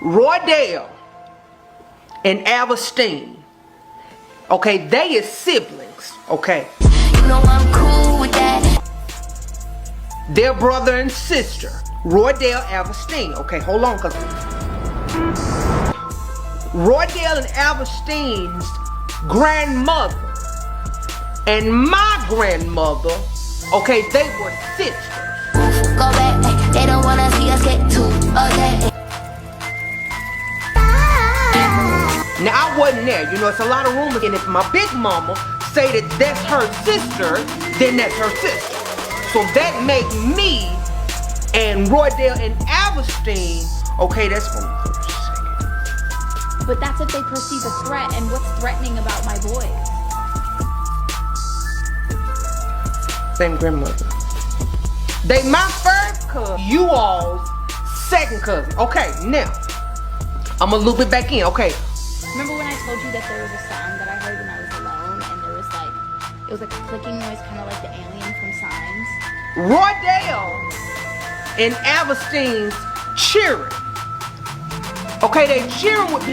Roydell and Avestine, okay, they is siblings, okay? You know I'm cool with that. Their brother and sister, Roydell Avestine, okay, hold on, cause Roydell and Avestine's grandmother and my grandmother, okay, they were sisters. Go back, they don't wanna see us get too okay. Now I wasn't there, you know, it's a lot of rumors, and if my big mama say that that's her sister, then that's her sister. So that make me and Roydell and Avestine, okay, that's from the first second. But that's if they perceive a threat, and what's threatening about my boys? Same grandmother. They my first cousin, you all's second cousin. Okay, now, I'm a little bit back in, okay. Remember when I told you that there was a sound that I heard when I was alone, and there was like, it was like a clicking noise, kind of like the alien from Signs? Roydell and Avestine's cheering. Okay, they cheering with